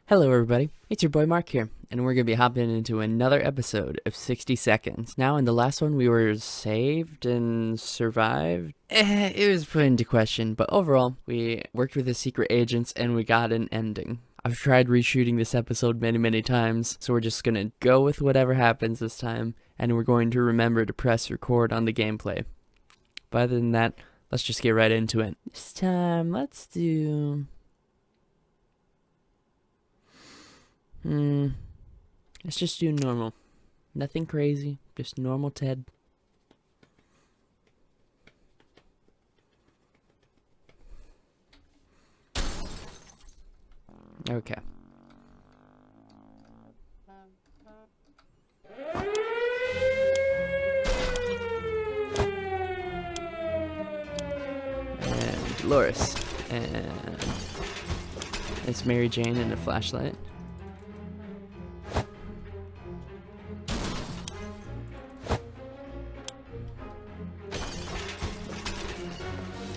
Hello everybody, it's your boy Mark here, and we're going to be hopping into another episode of 60 Seconds. Now, in the last one we were saved and survived. It was put into question, but overall, we worked with the secret agents and we got an ending. I've tried reshooting this episode many times, so we're just going to go with whatever happens this time, and we're going to remember to press record on the gameplay. But other than that, let's just get right into it. This time, let's do... Let's just do normal. Nothing crazy, just normal Ted. Okay. And Dolores. And it's Mary Jane and a flashlight.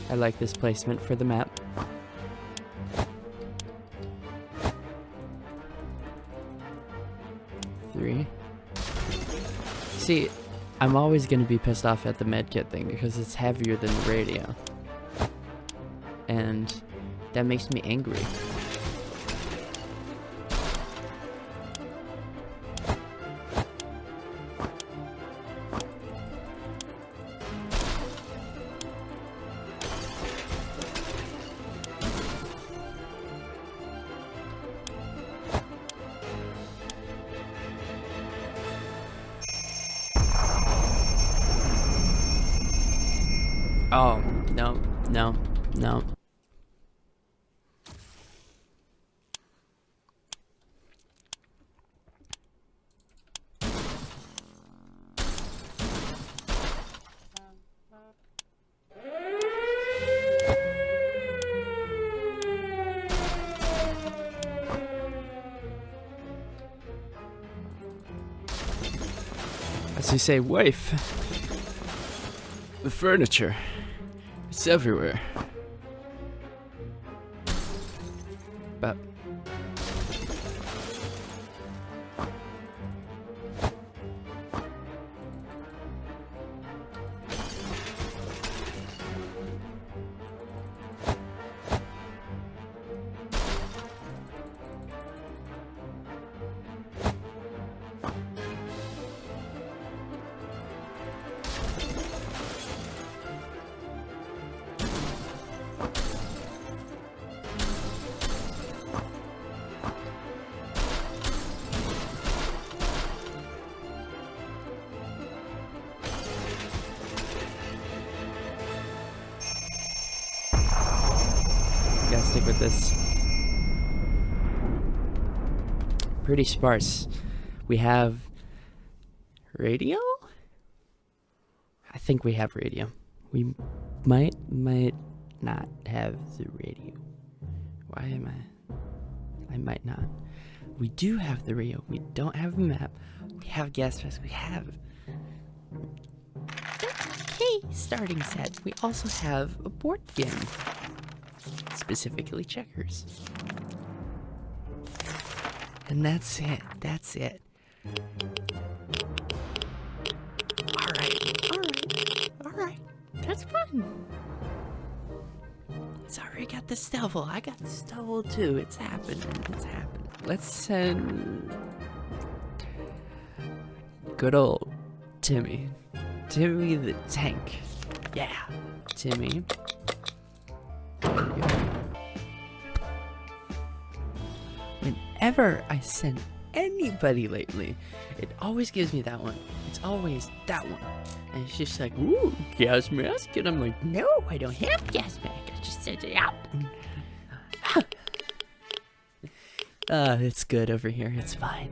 I like this placement for the map. Three. See, I'm always going to be pissed off at the medkit thing because it's heavier than the radio. And that makes me angry. Oh, no. As you say, wife. The furniture. It's everywhere. But gotta stick with this. Pretty sparse. We have radio? I think we have radio. We might not have the radio. Why am I might not. We do have the radio. We don't have a map. We have gas mask. We have okay starting set. We also have a board game. Specifically checkers. And that's it. Alright. That's fun. It's already got the stubble. I got the stubble too. It's happening. Let's send good old Timmy. Timmy the tank. Yeah. Timmy. There we go. Whenever I send anybody lately, it always gives me that one. It's always that one. And it's just like, ooh, gas mask. And I'm like, no, I don't have gas mask. I just sent it out. It's good over here. It's fine.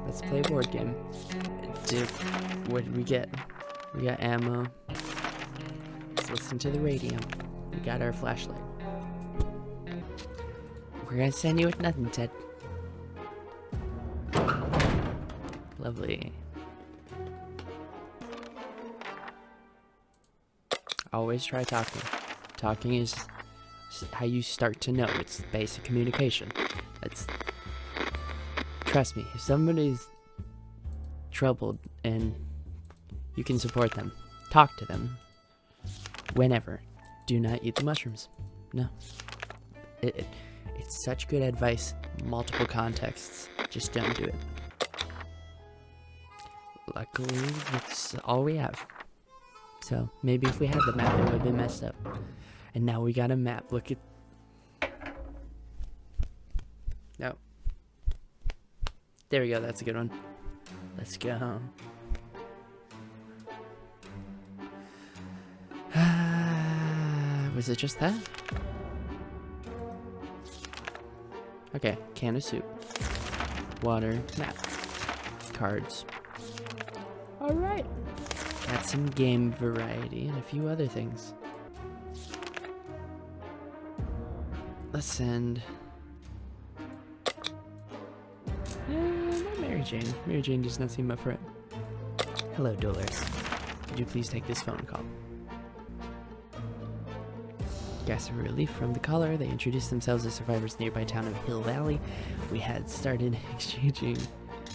Let's play a board game. Dude, what did we get? We got ammo. Let's listen to the radio. We got our flashlight. We're gonna send you with nothing, Ted. Lovely. Always try talking. Talking is how you start to know. It's basic communication. Trust me, if somebody's troubled and you can support them, talk to them whenever. Do not eat the mushrooms. No. It's such good advice, multiple contexts. Just don't do it. Luckily, that's all we have. So, maybe if we had the map, it would have been messed up. And now we got a map. Look at... No. There we go, that's a good one. Let's go. Was it just that? Okay, can of soup. Water, map. Cards. Alright. Got some game variety and a few other things. Let's send... not Mary Jane. Mary Jane does not seem up for it. Hello, Dolores. Could you please take this phone call? Gasp of relief from the caller. They introduced themselves as survivors nearby town of Hill Valley. We had started exchanging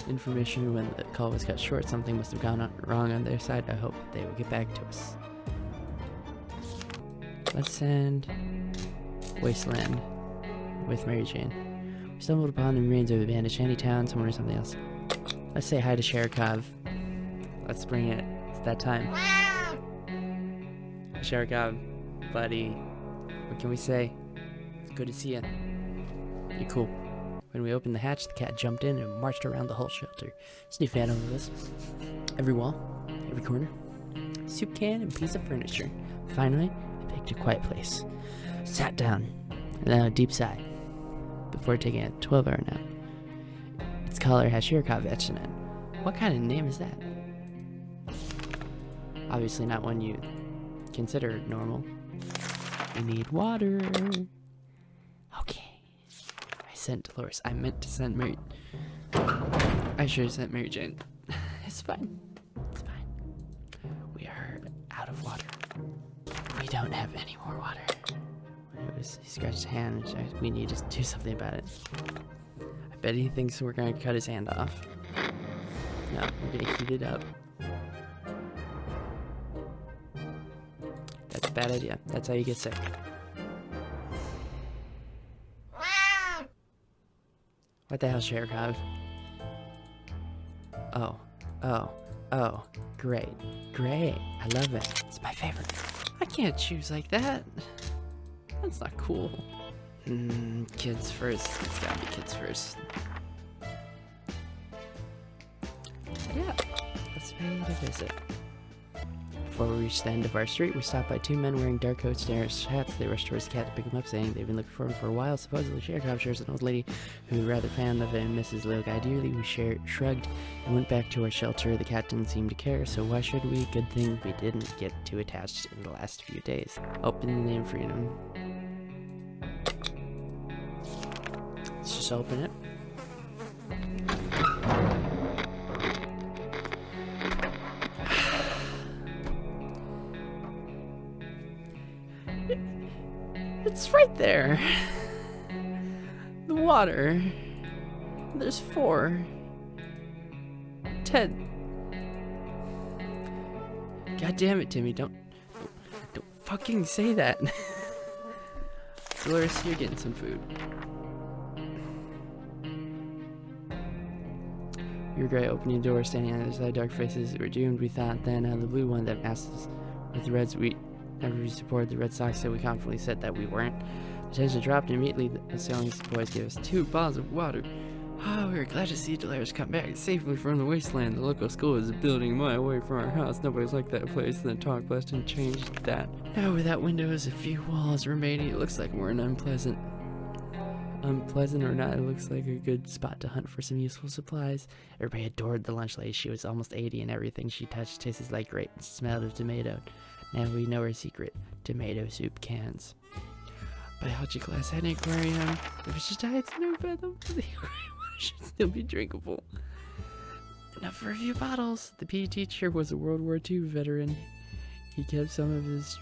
information when the call was cut short. Something must have gone wrong on their side. I hope they will get back to us. Let's send Wasteland with Mary Jane. We stumbled upon the remains of an abandoned shanty town, someone or something else. Let's say hi to Sherikov. Let's bring it. It's that time. Sherikov, buddy. What can we say? It's good to see you. You're cool. When we opened the hatch, the cat jumped in and marched around the whole shelter, sniffing at all of us. Every wall, every corner, soup can and piece of furniture. Finally, I picked a quiet place, sat down, and then a deep sigh, before taking a 12-hour nap. Its collar has Shirokov etched in it. What kind of name is that? Obviously not one you consider normal. We need water. Okay. I sent Dolores. I meant to send Mary. I should have sent Mary Jane. It's fine. It's fine. We are out of water. We don't have any more water. He scratched his hand. We need to do something about it. I bet he thinks we're going to cut his hand off. No, we're going to heat it up. That's a bad idea. That's how you get sick. What the hell, Sherikov? Oh, great. I love it. It's my favorite. I can't choose like that. That's not cool. Kids first. It's gotta be kids first. Yeah, let's pay it a visit. Before we reached the end of our street, we stopped by two men wearing dark coats and Irish hats. They rushed towards the cat to pick him up, saying they've been looking for him for a while. Supposedly, Sherikov shares an old lady who was rather fan of him and misses little guy dearly. We shrugged and went back to our shelter. The cat didn't seem to care, so why should we? Good thing we didn't get too attached in the last few days. Open the name freedom. Let's just open it. It's right there. The water. There's 4. Ted. God damn it, Timmy. Don't fucking say that. Dolores, you're getting some food. We regret opening the door, standing on the other side, dark faces. We're doomed, we thought. Then the blue one that asked us with the Reds, we never supported the Red Sox, so we confidently said that we weren't. The tension dropped, and immediately the sailing boys gave us 2 bottles of water. Oh, we were glad to see Dolores come back safely from the wasteland. The local school is a building a mile away from our house. Nobody's like that place. Then talk less and changed that. Now without windows, a few walls remaining, it looks like we're in unpleasant or not, it looks like a good spot to hunt for some useful supplies. Everybody adored the lunch lady. She was almost 80 and everything she touched tasted like grape and smelled of tomato. Now we know her secret. Tomato soup cans. Biology class had an aquarium. The fishes died, it's no fathom. The aquarium water should still be drinkable. Enough for a few bottles. The PE teacher was a World War II veteran. He kept some of his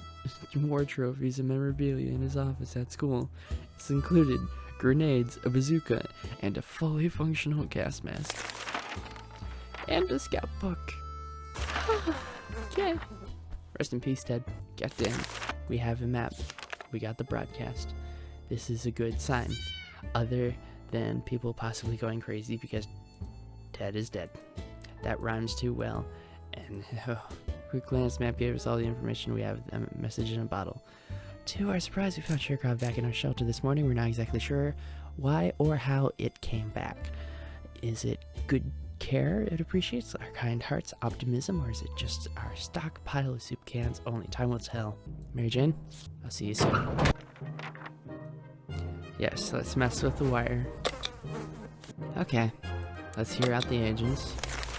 war trophies and memorabilia in his office at school. This included grenades, a bazooka, and a fully functional gas mask. And a scout book. Okay. Rest in peace, Ted. Goddamn. We have a map. We got the broadcast. This is a good sign. Other than people possibly going crazy because Ted is dead. That rhymes too well. And quick glance map gave us all the information we have. A message in a bottle. To our surprise, we found Sherkov back in our shelter this morning. We're not exactly sure why or how it came back. Is it good care it appreciates, our kind hearts, optimism, or is it just our stockpile of soup cans? Only time will tell. Mary Jane, I'll see you soon. Yes, let's mess with the wire. Okay, let's hear out the agents.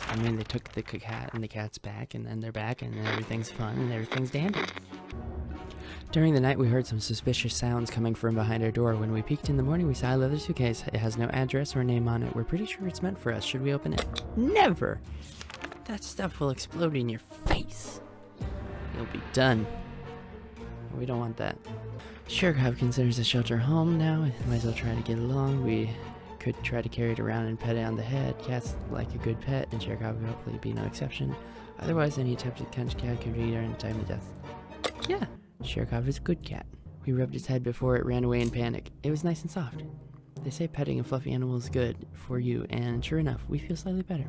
I mean, they took the cat and the cat's back, and then they're back, and everything's fun, and everything's dandy. During the night, we heard some suspicious sounds coming from behind our door. When we peeked in the morning, we saw a leather suitcase. It has no address or name on it. We're pretty sure it's meant for us. Should we open it? Never! That stuff will explode in your face. You'll be done. We don't want that. Sherkov considers the shelter home now. Might as well try to get along. We could try to carry it around and pet it on the head. Cats like a good pet, and Sherkov would hopefully be no exception. Otherwise, any attempt to catch cat could lead in time of death. Yeah. Sherkov is a good cat. We rubbed its head before it ran away in panic. It was nice and soft. They say petting a fluffy animal is good for you, and sure enough, we feel slightly better.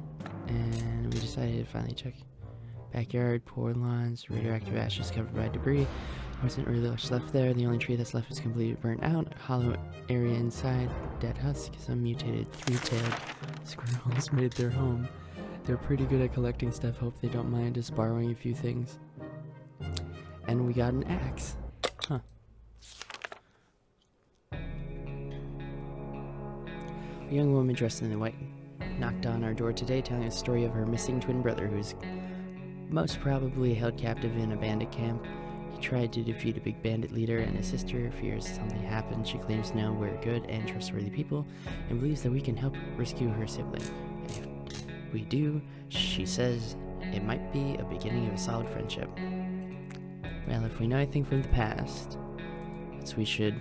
And we decided to finally check. Backyard, poor lawns, radioactive ashes covered by debris. There wasn't really much left there. The only tree that's left is completely burnt out. A hollow area inside, dead husk. Some mutated three-tailed squirrels made their home. They're pretty good at collecting stuff. Hope they don't mind us borrowing a few things. And we got an axe. Huh. A young woman dressed in white knocked on our door today, telling us a story of her missing twin brother who's most probably held captive in a bandit camp. He tried to defeat a big bandit leader, and his sister fears something happened. She claims to know we're good and trustworthy people and believes that we can help rescue her sibling. If we do, she says it might be a beginning of a solid friendship. Well, if we know anything from the past, we should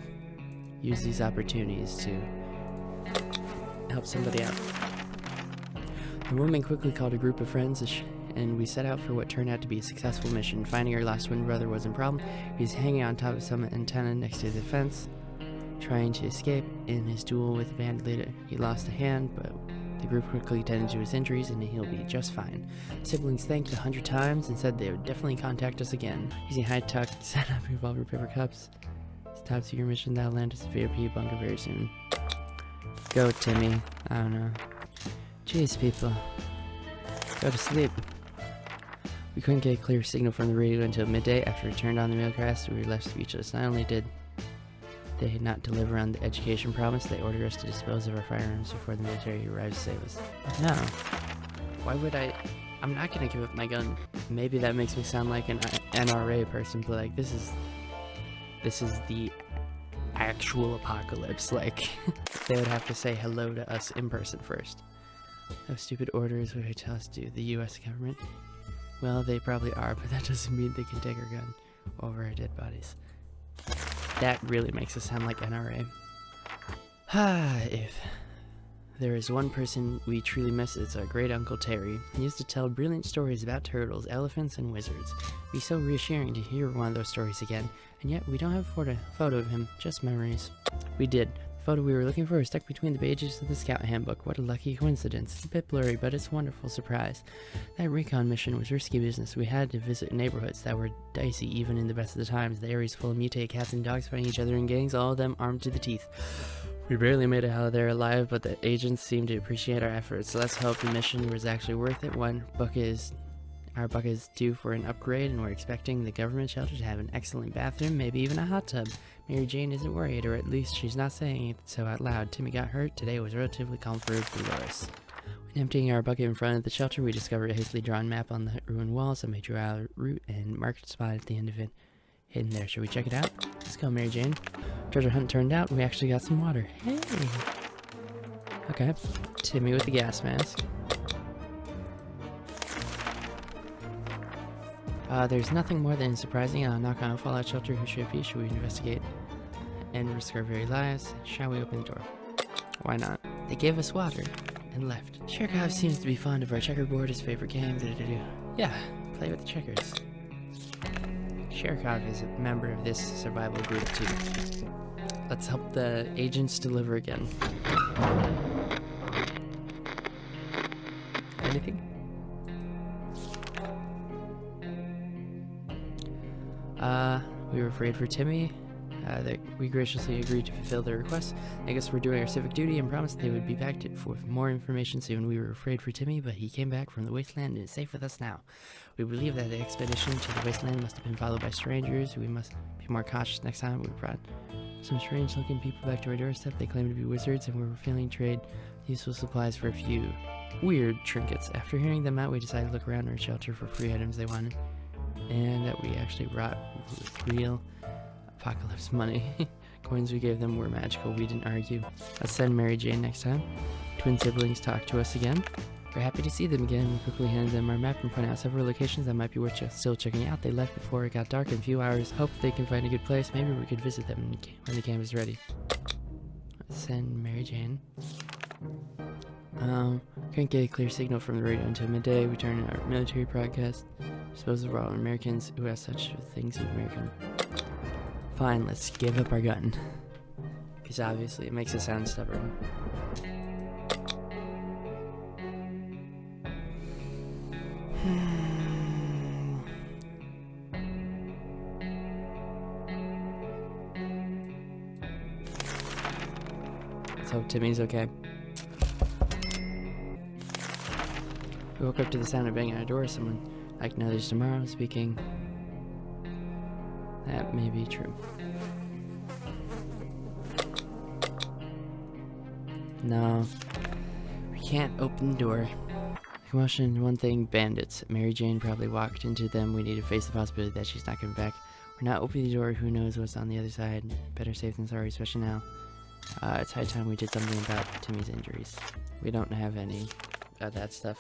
use these opportunities to help somebody out. The woman quickly called a group of friends, and we set out for what turned out to be a successful mission. Finding our lost twin brother wasn't a problem. He was hanging on top of some antenna next to the fence, trying to escape. In his duel with the bandit leader, he lost a hand, but the group quickly tended to his injuries, and he'll be just fine. Siblings thanked 100 times and said they would definitely contact us again. Using high-tech setup revolver paper cups. It's a top secret mission that'll land us a VIP bunker very soon. Go, Timmy. I don't know. Jeez, people. Go to sleep. We couldn't get a clear signal from the radio until midday. After we turned on the mailcast, we were left speechless. Not only did they not deliver on the education promise, they ordered us to dispose of our firearms before the military arrives to save us. No. Why would I? I'm not gonna give up my gun. Maybe that makes me sound like an NRA person, but like, this is the actual apocalypse. Like, they would have to say hello to us in person first. Those stupid orders would tell us to the US government. Well, they probably are, but that doesn't mean they can take our gun over our dead bodies. That really makes us sound like NRA. If there is one person we truly miss, it's our great Uncle Terry. He used to tell brilliant stories about turtles, elephants, and wizards. It'd be so reassuring to hear one of those stories again, and yet we don't have a photo of him, just memories. We did. The photo we were looking for was stuck between the pages of the scout handbook. What a lucky coincidence. It's a bit blurry, but it's a wonderful surprise. That recon mission was risky business. We had to visit neighborhoods that were dicey even in the best of the times. The area's full of mutated cats and dogs fighting each other in gangs, all of them armed to the teeth. We barely made it out of there alive, but the agents seemed to appreciate our efforts. So let's hope the mission was actually worth it. Our bucket is due for an upgrade, and we're expecting the government shelter to have an excellent bathroom, maybe even a hot tub. Mary Jane isn't worried, or at least she's not saying it so out loud. Timmy got hurt. Today was relatively calm for Dolores. When emptying our bucket in front of the shelter, we discovered a hastily drawn map on the ruined wall. Somebody drew out a route and marked a spot at the end of it. Hidden there. Should we check it out? Let's go, Mary Jane. Treasure hunt turned out, and we actually got some water. Hey! Okay. Timmy with the gas mask. There's nothing more than surprising on a knock on a fallout shelter. Who should it be? Should we investigate and risk our very lives? Shall we open the door? Why not? They gave us water and left. Cherkov seems to be fond of our checkerboard, his favorite game. Yeah, play with the checkers. Cherkov is a member of this survival group too. Let's help the agents deliver again. Anything? We were afraid for Timmy. We graciously agreed to fulfill their request. I guess we're doing our civic duty and promised they would be back with more information soon. We were afraid for Timmy, but he came back from the wasteland and is safe with us now. We believe that the expedition to the wasteland must have been followed by strangers. We must be more cautious next time. We brought some strange-looking people back to our doorstep. They claimed to be wizards, and we were feeling trade useful supplies for a few weird trinkets. After hearing them out, we decided to look around our shelter for free items they wanted, and that we actually brought real apocalypse money. Coins we gave them were magical. We didn't argue. Let's send Mary Jane next time. Twin siblings talk to us again. We're happy to see them again. We quickly handed them our map and pointed out several locations that might be worth still checking out. They left before it got dark in a few hours. Hope they can find a good place. Maybe we could visit them when the camp is ready. Let's send Mary Jane. Couldn't get a clear signal from the radio until midday. We turned our military broadcast. Suppose we're all Americans who have such things of American. Fine, let's give up our gun. Because obviously it makes us sound stubborn. Let's hope Timmy's okay. We woke up to the sound of banging on our door. Someone like no there's tomorrow speaking. That may be true. No, we can't open the door. Commotion, one thing, bandits. Mary Jane probably walked into them. We need to face the possibility that she's not coming back. We're not opening the door. Who knows what's on the other side? Better safe than sorry, especially now. It's high time we did something about Timmy's injuries. We don't have any of that stuff.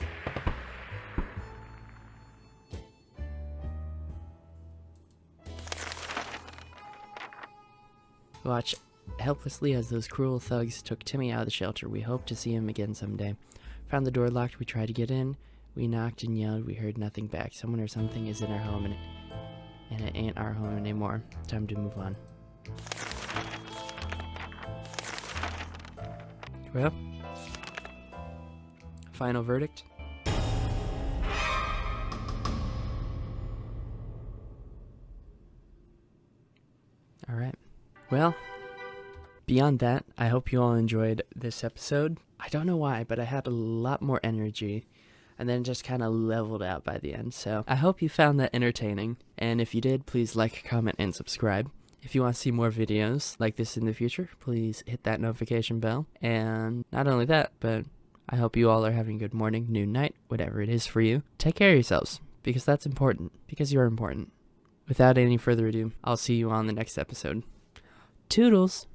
Watch helplessly as those cruel thugs took Timmy out of the shelter. We hope to see him again someday. Found the door locked. We tried to get in. We knocked and yelled. We heard nothing back. Someone or something is in our home, and it ain't our home anymore. Time to move on. Well, final verdict. All right. Well, beyond that, I hope you all enjoyed this episode. I don't know why, but I had a lot more energy and then just kind of leveled out by the end. So I hope you found that entertaining. And if you did, please like, comment, and subscribe. If you want to see more videos like this in the future, please hit that notification bell. And not only that, but I hope you all are having a good morning, noon, night, whatever it is for you. Take care of yourselves, because that's important, because you're important. Without any further ado, I'll see you on the next episode. Toodles!